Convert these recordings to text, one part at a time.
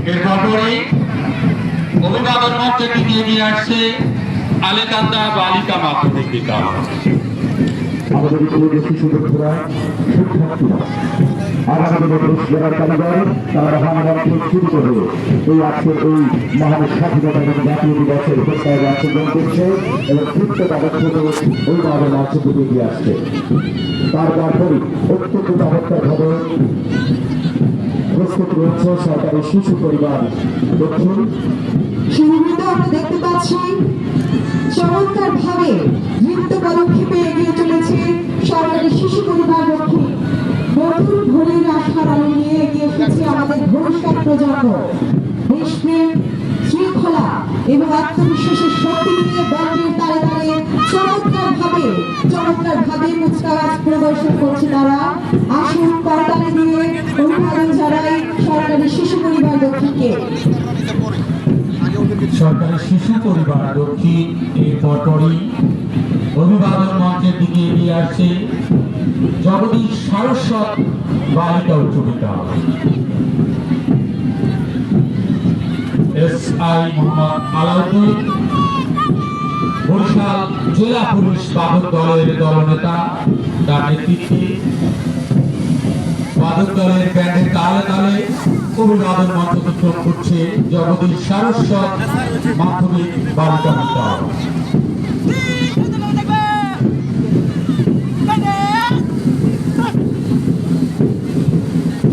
এরপরই অভিভাবক মঞ্চে এগিয়ে আসছে আলেকান্দা বালিকা মাধ্যমিক বিদ্যালয়। আমাদের শিশুরা শিক্ষার্থীরা আগামী দিনে যারা কারিগর তারা মহানগরকে শুরু করে এই আজকের এই মহান স্বাধীনতা এবং জাতীয় দিবসের প্রস্তাবে অংশগ্রহণ করছে এবং তৃতীয় পদক্ষেপে ওইভাবে মঞ্চে দিকে এগিয়ে আসছে। তারপরই অত্যন্ত চমৎকারভাবে প্রস্তুত রয়েছে সরকারি শিশু পরিবার দক্ষিণ। শিশুবৃন্দ আমরা দেখতে পাচ্ছি চমৎকার ভাবে নৃত্য পদক্ষেপে এগিয়ে চলেছে সরকারি শিশু পরিবার দক্ষিণ। নতুন ভোরের আশার আলো নিয়ে এগিয়ে এসেছে আমাদের ভবিষ্যৎ প্রজন্ম। দেশপ্রেম, শৃঙ্খলা এবং আত্মবিশ্বাসের শক্তি নিয়ে ব্যান্ডের তালে তালে চমৎকার ভাবে কুচকাওয়াজ প্রদর্শন করছে তারা। আসুন করতালি দিয়ে অভিবাদন জানাই সরকারি শিশু পরিবার দক্ষিণকে। সরকারি শিশু পরিবার দক্ষিণ এই পরপরই অভিভাবক মঞ্চের দিকে এগিয়ে আসছে জগদীশ সারস্বত বালিকা উচ্চ বিদ্যালয়। SI মোহাম্মদ আলাউদ্দিন বরিশাল জেলা পুলিশ বাদক দলের দলনেতা, তার নেতৃত্বে বাদক দলের ব্যান্ডের তালে তালে অভিবাদন মঞ্চ অতিক্রম করছে জগদীশ সারস্বত মাধ্যমিক বালিকা বিদ্যালয়।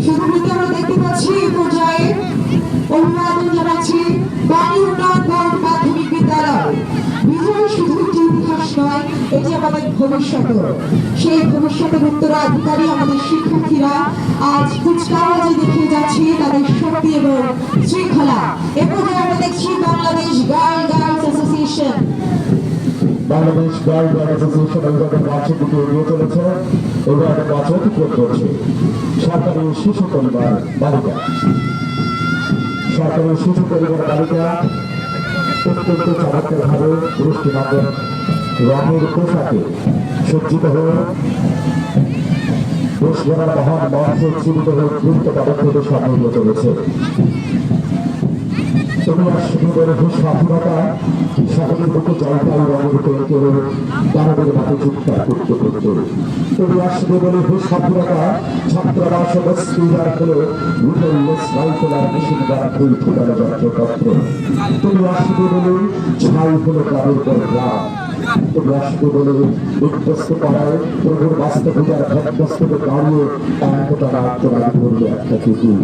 শিশুবৃন্দ আমরা দেখতে পাচ্ছি এই পর্যায়ে অভিবাদন জানাচ্ছি বাড়ি উন্নয়ন বোর্ড মাধ্যমিক বিদ্যালয়। বিজয় শুধু একটি ইতিহাস নয়, এটি আমাদের ভবিষ্যৎ। সেই ভবিষ্যতের উত্তরাধিকারী আমাদের শিক্ষার্থীরা আজ কুচকাওয়াজে দেখিয়ে যাচ্ছে তাদের শক্তি এবং শৃঙ্খলা। এ পর্যায়ে আমরা দেখছি Bangladesh girls association. Bangladesh girls association অভিভাবক মঞ্চের দিকে এগিয়ে চলেছে। অভিভাবক মঞ্চ অতিক্রম করছে সরকারি শিশু পরিবার বালিকা। সরকারি শিশু পরিবার বালিকা অত্যন্ত চমৎকারভাবে দৃষ্টিনন্দন রঙের পোশাকে সজ্জিত হয়ে দেশ গড়ার মহান মঞ্চে জীবিত হয়ে দ্রুত পদক্ষেপে সামনে এগিয়ে চলেছে। স্বাধীনতা শহরের বুকে জলপাই রঙের উপরে কেবল দানবের মাঠে চিৎকার করতে করতে তবু আসবে বলে স্বাধীনতা ছাত্রাবাস বস্তিদার হলো রুটেললেস রাইফেলার মেশিন গান ফুল ফুটানো যন্ত্রপত্র। তবু আসবে বলে ছাই হলো গ্রামের পর গ্রাম। তবু আসবে বলে বিধ্বস্ত পাড়ায় প্রভুর বাস্তবিকার ভদ্রস্তকে দাঁড়িয়ে একতা আত্মরাগ করবে একটা কুকুর।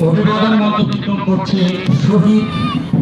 অভিবাদন মঞ্চ অতিক্রম করছে শহীদ